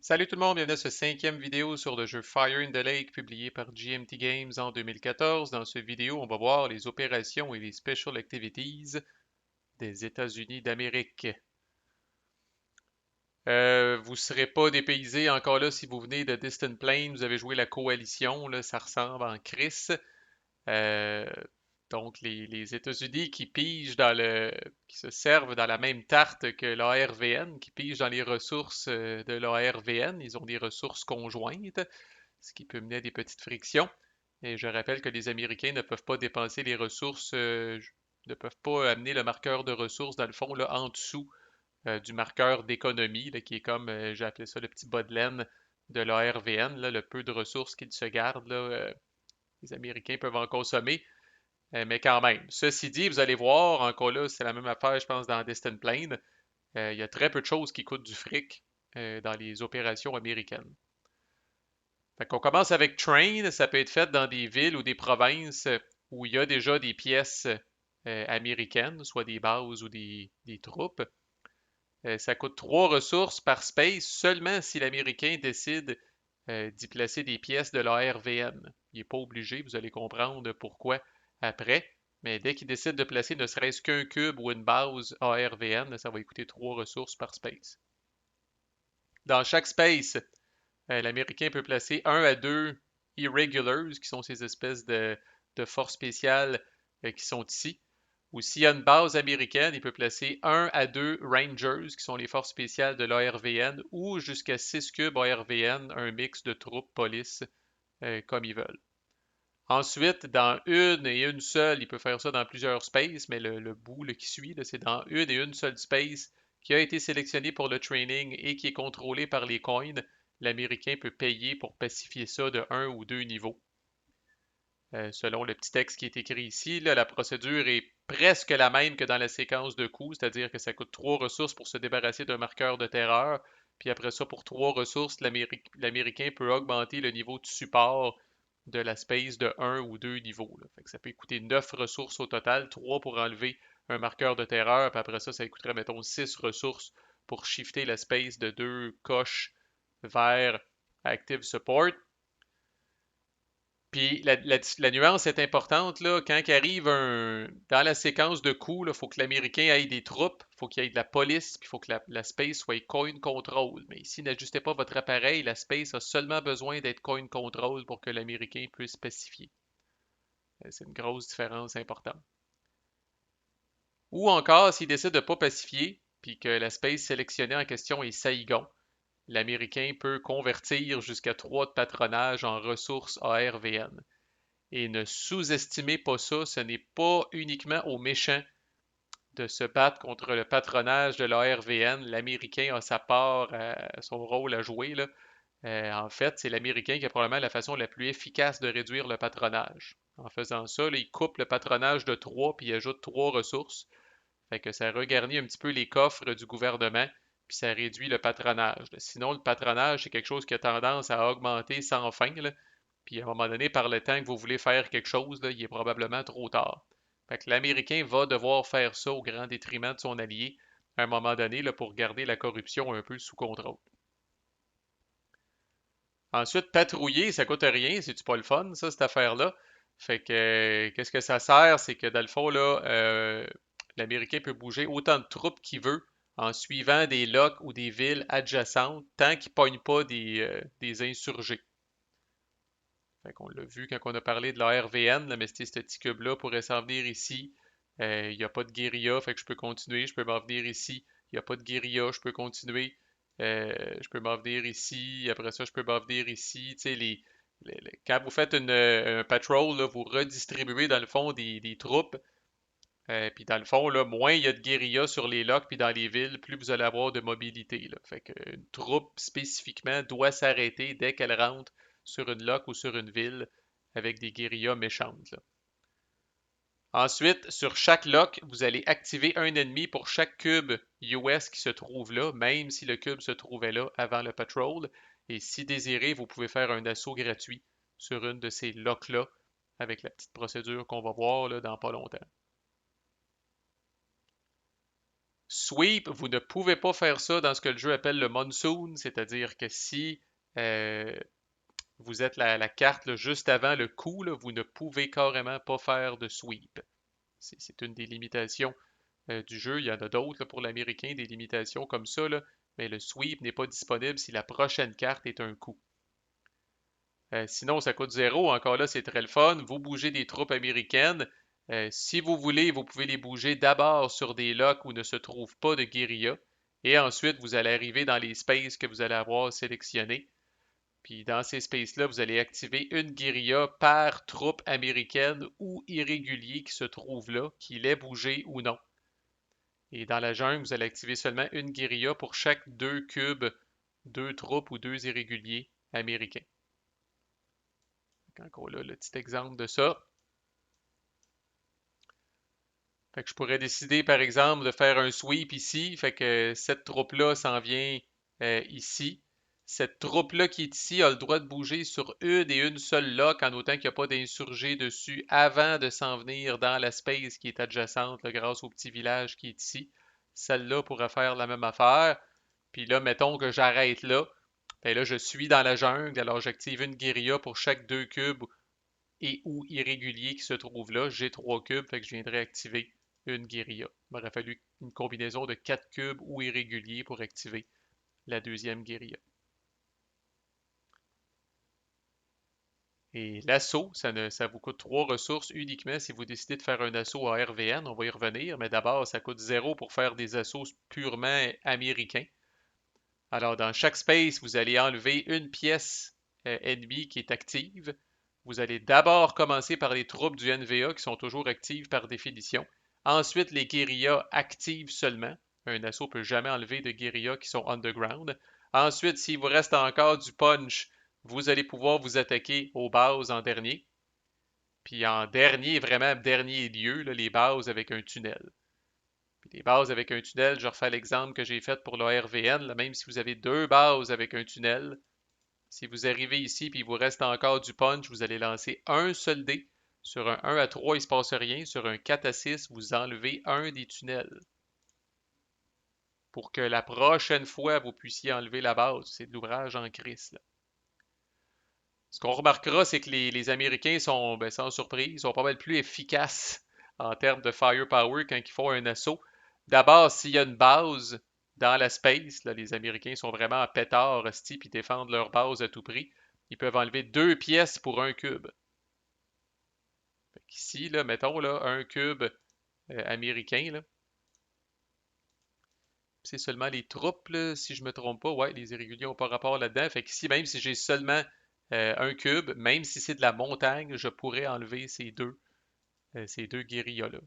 Salut tout le monde, bienvenue à cette cinquième vidéo sur le jeu Fire in the Lake publié par GMT Games en 2014. Dans cette vidéo, on va voir les opérations et les Special Activities des États-Unis d'Amérique. Vous ne serez pas dépaysé encore là si vous venez de Distant Plain, vous avez joué la coalition, là, ça ressemble en crise. Euh, donc les États-Unis qui se servent dans la même tarte que l'ARVN, qui pigent dans les ressources de l'ARVN, ils ont des ressources conjointes, ce qui peut mener à des petites frictions. Et je rappelle que les Américains ne peuvent pas dépenser les ressources, ne peuvent pas amener le marqueur de ressources, dans le fond, là, en dessous du marqueur d'économie, là, qui est comme, j'ai appelé ça le petit bas de laine de l'ARVN, là, le peu de ressources qu'ils se gardent, là, les Américains peuvent en consommer, mais quand même. Ceci dit, vous allez voir, encore là, c'est la même affaire, je pense, dans Distant Plain. Il y a très peu de choses qui coûtent du fric dans les opérations américaines. Fait qu'on commence avec Train. Ça peut être fait dans des villes ou des provinces où il y a déjà des pièces américaines, soit des bases ou des troupes. Ça coûte 3 ressources par space seulement si l'Américain décide d'y placer des pièces de l'ARVN. Il n'est pas obligé, vous allez comprendre pourquoi après. Mais dès qu'il décide de placer ne serait-ce qu'un cube ou une base ARVN, ça va lui coûter 3 ressources par space. Dans chaque space, l'Américain peut placer un à 2 Irregulars, qui sont ces espèces de forces spéciales qui sont ici. Ou s'il y a une base américaine, il peut placer un à 2 Rangers, qui sont les forces spéciales de l'ARVN, ou jusqu'à 6 cubes ARVN, un mix de troupes police comme ils veulent. Ensuite, dans une et une seule, il peut faire ça dans plusieurs spaces, mais le bout qui suit, c'est dans une et une seule space qui a été sélectionné pour le training et qui est contrôlé par les coins. L'Américain peut payer pour pacifier ça de un ou deux niveaux. Selon le petit texte qui est écrit ici, là, la procédure est presque la même que dans la séquence de coups, c'est-à-dire que ça coûte 3 ressources pour se débarrasser d'un marqueur de terreur, puis après ça, pour 3 ressources, l'Américain peut augmenter le niveau de support de la space de un ou 2 niveaux. Là. Fait que ça peut coûter 9 ressources au total, 3 pour enlever un marqueur de terreur, puis après ça coûterait, mettons, 6 ressources pour shifter la space de 2 coches vers Active Support. Puis la nuance est importante, là, quand il arrive dans la séquence de coups, il faut que l'Américain ait des troupes, il faut qu'il y ait de la police, puis il faut que la space soit coin control. Mais ici, n'ajustez pas votre appareil, la space a seulement besoin d'être coin control pour que l'Américain puisse pacifier. C'est une grosse différence importante. Ou encore, s'il décide de ne pas pacifier, puis que la space sélectionnée en question est Saigon, l'Américain peut convertir jusqu'à 3 de patronage en ressources ARVN. Et ne sous-estimez pas ça, ce n'est pas uniquement aux méchants de se battre contre le patronage de l'ARVN. L'Américain a sa part, son rôle à jouer, là. En fait, c'est l'Américain qui a probablement la façon la plus efficace de réduire le patronage. En faisant ça, là, il coupe le patronage de 3 puis il ajoute 3 ressources. Fait que ça regarnit un petit peu les coffres du gouvernement puis ça réduit le patronage. Sinon, le patronage, c'est quelque chose qui a tendance à augmenter sans fin, là. Puis à un moment donné, par le temps que vous voulez faire quelque chose, là, il est probablement trop tard. Fait que l'Américain va devoir faire ça au grand détriment de son allié à un moment donné là, pour garder la corruption un peu sous contrôle. Ensuite, patrouiller, ça coûte rien, c'est-tu pas le fun, ça, cette affaire-là? Fait que, qu'est-ce que ça sert? C'est que dans le fond, là, l'Américain peut bouger autant de troupes qu'il veut en suivant des locks ou des villes adjacentes tant qu'il ne pogne pas des insurgés. Fait qu'on l'a vu quand on a parlé de la RVN, là, mais ce petit cube-là pourrait s'en venir ici. Il n'y a pas de guérilla, fait que je peux continuer, je peux m'en venir ici. Il n'y a pas de guérilla, je peux continuer. Je peux m'en venir ici, après ça, je peux m'en venir ici. Tu sais, quand vous faites un patrol, là, vous redistribuez dans le fond des troupes. Puis dans le fond, là, moins il y a de guérilla sur les locks puis dans les villes, plus vous allez avoir de mobilité. Là. Fait qu'une troupe spécifiquement doit s'arrêter dès qu'elle rentre sur une lock ou sur une ville avec des guérillas méchantes. Là. Ensuite, sur chaque lock, vous allez activer un ennemi pour chaque cube US qui se trouve là, même si le cube se trouvait là avant le patrol. Et si désiré, vous pouvez faire un assaut gratuit sur une de ces locks-là avec la petite procédure qu'on va voir là, dans pas longtemps. Sweep, vous ne pouvez pas faire ça dans ce que le jeu appelle le monsoon, c'est-à-dire que si euh, vous êtes la carte là, juste avant le coup, là, vous ne pouvez carrément pas faire de sweep. C'est une des limitations du jeu. Il y en a d'autres là, pour l'américain, des limitations comme ça, là, mais le sweep n'est pas disponible si la prochaine carte est un coup. Sinon, ça coûte zéro. Encore là, c'est très le fun. Vous bougez des troupes américaines. Si vous voulez, vous pouvez les bouger d'abord sur des locks où ne se trouve pas de guérilla. Et ensuite, vous allez arriver dans les spaces que vous allez avoir sélectionnés. Puis dans ces spaces-là, vous allez activer une guérilla par troupe américaine ou irrégulier qui se trouve là, qu'il ait bougé ou non. Et dans la jungle, vous allez activer seulement une guérilla pour chaque 2 cubes, 2 troupes ou 2 irréguliers américains. Encore là, le petit exemple de ça. Fait que je pourrais décider, par exemple, de faire un sweep ici. Fait que cette troupe-là s'en vient ici. Cette troupe-là qui est ici a le droit de bouger sur une et une seule lock en autant qu'il n'y a pas d'insurgés dessus avant de s'en venir dans la space qui est adjacente là, grâce au petit village qui est ici. Celle-là pourrait faire la même affaire. Puis là, mettons que j'arrête là. Ben là, je suis dans la jungle, alors j'active une guérilla pour chaque 2 cubes et ou irrégulier qui se trouve là. J'ai 3 cubes, fait que je viendrai activer une guérilla. Il m'aurait fallu une combinaison de 4 cubes ou irréguliers pour activer la deuxième guérilla. Et l'assaut, ça vous coûte 3 ressources uniquement si vous décidez de faire un assaut à RVN. On va y revenir, mais d'abord, ça coûte 0 pour faire des assauts purement américains. Alors, dans chaque space, vous allez enlever une pièce ennemie qui est active. Vous allez d'abord commencer par les troupes du NVA qui sont toujours actives par définition. Ensuite, les guérillas actives seulement. Un assaut ne peut jamais enlever de guérillas qui sont underground. Ensuite, s'il vous reste encore du punch, vous allez pouvoir vous attaquer aux bases en dernier. Puis en dernier, vraiment dernier lieu, là, les bases avec un tunnel. Puis les bases avec un tunnel, je refais l'exemple que j'ai fait pour le RVN, là, même si vous avez 2 bases avec un tunnel, si vous arrivez ici et il vous reste encore du punch, vous allez lancer un seul dé. Sur un 1 à 3, il ne se passe rien. Sur un 4 à 6, vous enlevez un des tunnels. Pour que la prochaine fois, vous puissiez enlever la base. C'est de l'ouvrage en crise. Là. Ce qu'on remarquera, c'est que les Américains sont, ben, sans surprise, sont pas mal plus efficaces en termes de firepower quand ils font un assaut. D'abord, s'il y a une base dans la space, là, les Américains sont vraiment en pétard, hostie, puis défendent leur base à tout prix. Ils peuvent enlever 2 pièces pour un cube. Ici, là, mettons là, un cube américain, là. C'est seulement les troupes, là, si je me trompe pas. Ouais, les irréguliers n'ont pas rapport là-dedans. Fait qu'ici, même si j'ai seulement un cube, même si c'est de la montagne, je pourrais enlever ces deux guérillas-là.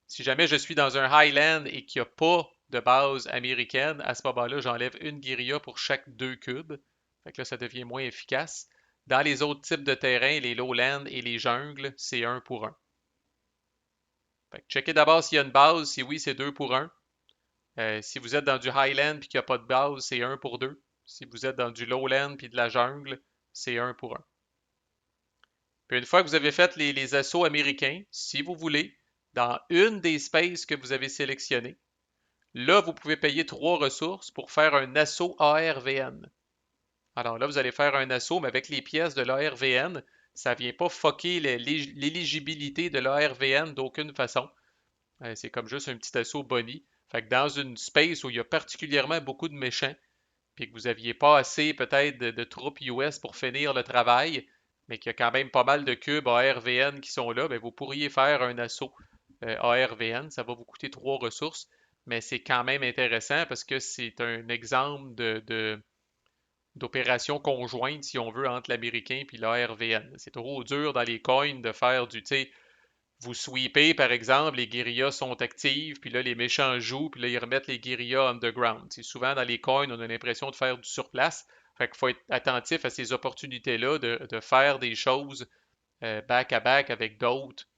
Si jamais je suis dans un Highland et qu'il n'y a pas de base américaine, à ce moment-là, j'enlève une guérilla pour chaque 2 cubes. Fait que là, ça devient moins efficace. Dans les autres types de terrains, les lowlands et les jungles, c'est un pour un. Fait que checkez d'abord s'il y a une base. Si oui, c'est 2 pour un. Si vous êtes dans du Highland et qu'il n'y a pas de base, c'est un pour 2. Si vous êtes dans du Lowland et de la jungle, c'est un pour un. Puis une fois que vous avez fait les assauts américains, si vous voulez, dans une des spaces que vous avez sélectionnées, là, vous pouvez payer 3 ressources pour faire un assaut ARVN. Alors là, vous allez faire un assaut, mais avec les pièces de l'ARVN, ça ne vient pas fucker l'éligibilité de l'ARVN d'aucune façon. C'est comme juste un petit assaut boni. Fait que dans une space où il y a particulièrement beaucoup de méchants, puis que vous n'aviez pas assez peut-être de troupes US pour finir le travail, mais qu'il y a quand même pas mal de cubes ARVN qui sont là, bien, vous pourriez faire un assaut ARVN. Ça va vous coûter 3 ressources, mais c'est quand même intéressant parce que c'est un exemple d'opération conjointe, si on veut, entre l'américain et l'ARVN. C'est trop dur dans les coins de faire du, tu sais, vous sweepez, par exemple, les guérillas sont actives, puis là, les méchants jouent, puis là, ils remettent les guérillas underground. C'est souvent, dans les coins, on a l'impression de faire du surplace. Fait qu'il faut être attentif à ces opportunités-là de faire des choses back-à-back avec d'autres,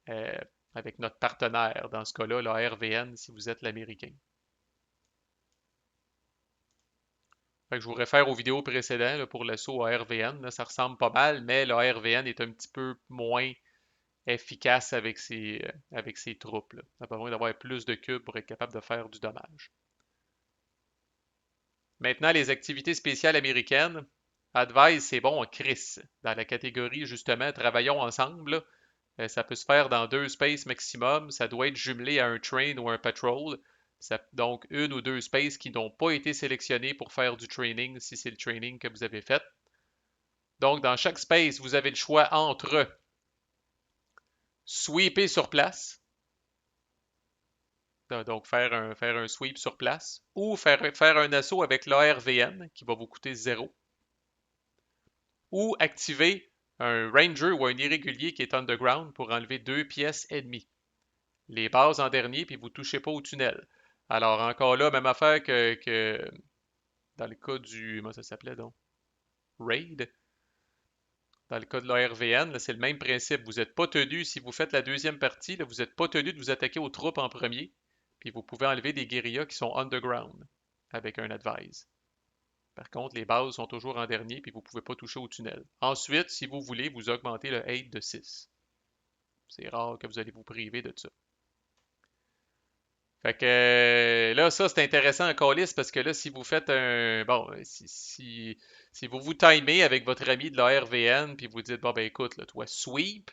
euh, avec notre partenaire, dans ce cas-là, la RVN, si vous êtes l'Américain. Fait que je vous réfère aux vidéos précédentes là, pour l'assaut à RVN. Là, ça ressemble pas mal, mais le RVN est un petit peu moins efficace avec ses troupes, là. Ça a besoin d'avoir plus de cubes pour être capable de faire du dommage. Maintenant, les activités spéciales américaines. Advise, c'est bon en Chris. Dans la catégorie, justement, travaillons ensemble. Ça peut se faire dans 2 spaces maximum. Ça doit être jumelé à un train ou un patrol. Donc, 1 ou 2 spaces qui n'ont pas été sélectionnés pour faire du training, si c'est le training que vous avez fait. Donc, dans chaque space, vous avez le choix entre sweeper sur place, donc faire un sweep sur place, ou faire un assaut avec l'ARVN qui va vous coûter 0, ou activer un ranger ou un irrégulier qui est underground pour enlever 2 pièces ennemies. Les bases en dernier, puis vous ne touchez pas au tunnel. Alors encore là, même affaire que dans le cas du, comment ça s'appelait donc? Raid. Dans le cas de l'ARVN, c'est le même principe. Vous n'êtes pas tenu, si vous faites la deuxième partie, là, vous n'êtes pas tenu de vous attaquer aux troupes en premier, puis vous pouvez enlever des guérillas qui sont underground avec un advise. Par contre, les bases sont toujours en dernier, puis vous ne pouvez pas toucher au tunnel. Ensuite, si vous voulez, vous augmentez le aid de 6. C'est rare que vous allez vous priver de ça. Fait que là, ça, c'est intéressant en calice parce que là, si vous faites un. Bon, si vous vous timez avec votre ami de la RVN, puis vous dites, bon, ben écoute, là, toi, sweep,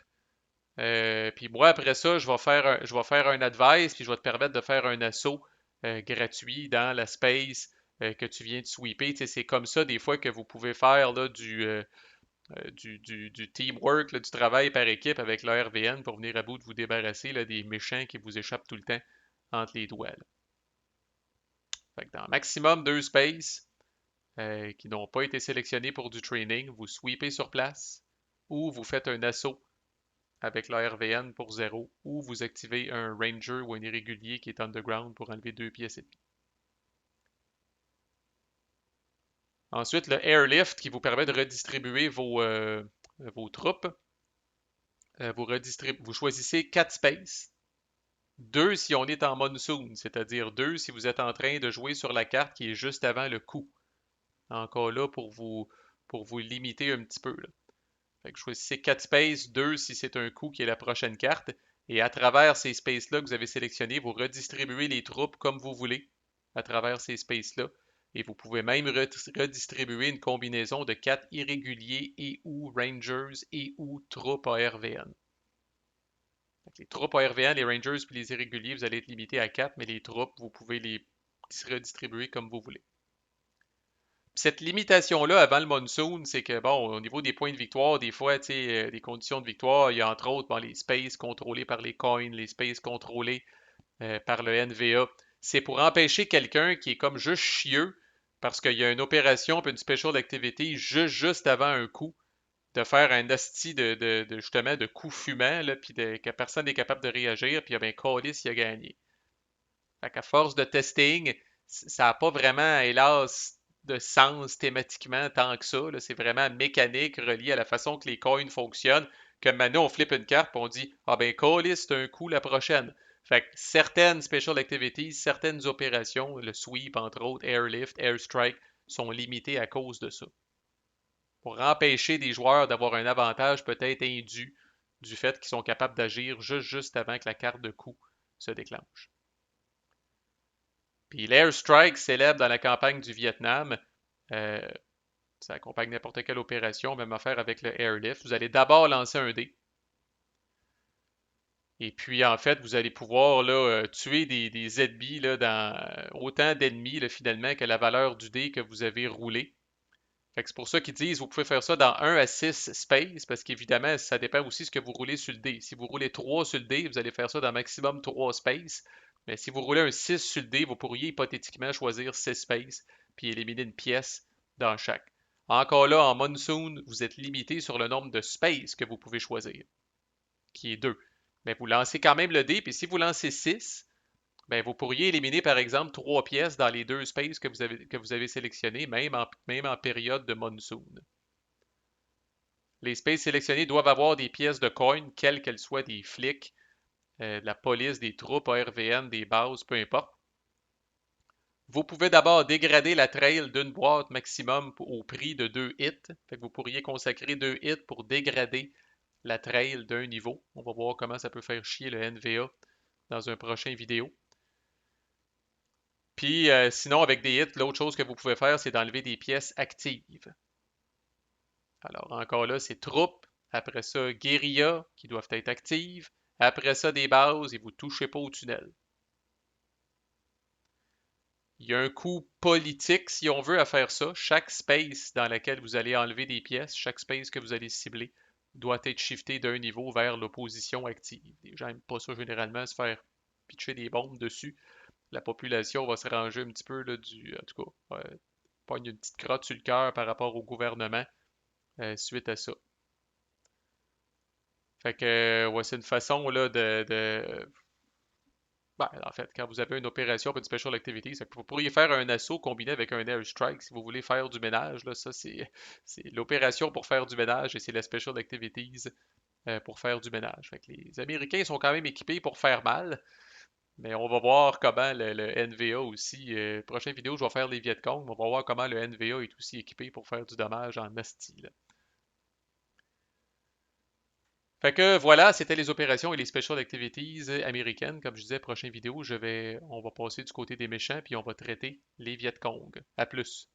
puis moi, après ça, je vais faire un advice, puis je vais te permettre de faire un assaut gratuit dans la space que tu viens de sweeper. Tu sais, c'est comme ça, des fois, que vous pouvez faire là, du teamwork, là, du travail par équipe avec la RVN pour venir à bout de vous débarrasser là, des méchants qui vous échappent tout le temps entre les doigts. Là. Fait que dans maximum 2 spaces qui n'ont pas été sélectionnés pour du training, vous sweepez sur place ou vous faites un assaut avec la RVN pour 0 ou vous activez un ranger ou un irrégulier qui est underground pour enlever 2 pièces ennemies. Ensuite, le airlift qui vous permet de redistribuer vos troupes. Vous choisissez 4 spaces. 2 si on est en monsoon, c'est-à-dire 2 si vous êtes en train de jouer sur la carte qui est juste avant le coup. Encore là pour vous limiter un petit peu. Là. Fait que choisissez 4 spaces, 2 si c'est un coup qui est la prochaine carte. Et à travers ces spaces-là que vous avez sélectionnés, vous redistribuez les troupes comme vous voulez à travers ces spaces-là. Et vous pouvez même redistribuer une combinaison de 4 irréguliers et ou rangers et ou troupes ARVN. Les troupes ARVN, les rangers puis les irréguliers, vous allez être limité à 4, mais les troupes, vous pouvez les redistribuer comme vous voulez. Cette limitation-là avant le monsoon, c'est que, bon, au niveau des points de victoire, des fois, tu sais, des conditions de victoire, il y a entre autres bon, les spaces contrôlés par les coins, les spaces contrôlés par le NVA. C'est pour empêcher quelqu'un qui est comme juste chieux, parce qu'il y a une opération puis une special activity juste avant un coup, de faire un asti justement de coup fumant, là, puis que personne n'est capable de réagir, puis ben, Callis, il a gagné. Fait qu'à force de testing, ça n'a pas vraiment, hélas, de sens thématiquement tant que ça. C'est vraiment mécanique relié à la façon que les coins fonctionnent. Que maintenant, on flippe une carte et on dit ah ben, Callis, c'est un coup la prochaine. Fait que certaines special activities, certaines opérations, le sweep entre autres, airlift, airstrike, sont limitées à cause de ça. Pour empêcher des joueurs d'avoir un avantage peut-être indu du fait qu'ils sont capables d'agir juste avant que la carte de coup se déclenche. Puis l'airstrike célèbre dans la campagne du Vietnam. Euh, Ça accompagne n'importe quelle opération, même affaire avec le airlift. Vous allez d'abord lancer un dé. Et puis, en fait, vous allez pouvoir là, tuer des ennemis là, dans autant d'ennemis là, finalement que la valeur du dé que vous avez roulé. Fait que c'est pour ça qu'ils disent vous pouvez faire ça dans 1 à 6 spaces, parce qu'évidemment, ça dépend aussi de ce que vous roulez sur le dé. Si vous roulez 3 sur le dé, vous allez faire ça dans maximum 3 spaces. Mais si vous roulez un 6 sur le dé, vous pourriez hypothétiquement choisir 6 spaces, puis éliminer une pièce dans chaque. Encore là, en monsoon, vous êtes limité sur le nombre de spaces que vous pouvez choisir, qui est 2. Mais vous lancez quand même le dé, puis si vous lancez 6, ben, vous pourriez éliminer par exemple 3 pièces dans les 2 spaces que vous avez sélectionnés, même en période de monsoon. Les spaces sélectionnés doivent avoir des pièces de coin, quelles qu'elles soient des flics, de la police, des troupes ARVN, des bases, peu importe. Vous pouvez d'abord dégrader la trail d'une boîte maximum au prix de 2 hits. Fait que vous pourriez consacrer 2 hits pour dégrader la trail d'un niveau. On va voir comment ça peut faire chier le NVA dans un prochain vidéo. Puis sinon, avec des hits, l'autre chose que vous pouvez faire, c'est d'enlever des pièces actives. Alors encore là, c'est troupes. Après ça, guérilla qui doivent être actives. Après ça, des bases et vous ne touchez pas au tunnel. Il y a un coût politique, si on veut, à faire ça. Chaque space dans lequel vous allez enlever des pièces, chaque space que vous allez cibler, doit être shifté d'un niveau vers l'opposition active. Les gens n'aiment pas ça généralement, se faire pitcher des bombes dessus. La population va se ranger un petit peu là, en tout cas, pogne une petite crotte sur le cœur par rapport au gouvernement suite à ça. Fait que ouais, c'est une façon là, ben, en fait, quand vous avez une opération pour une special activity, c'est que vous pourriez faire un assaut combiné avec un airstrike si vous voulez faire du ménage. Là, ça, c'est l'opération pour faire du ménage et c'est la special activities pour faire du ménage. Fait que les Américains sont quand même équipés pour faire mal, mais on va voir comment le NVA aussi. Prochaine vidéo, je vais faire les Vietcong. On va voir comment le NVA est aussi équipé pour faire du dommage en asti, là. Fait que voilà, c'était les opérations et les special activities américaines. Comme je disais, prochaine vidéo, on va passer du côté des méchants puis on va traiter les Vietcong. À plus.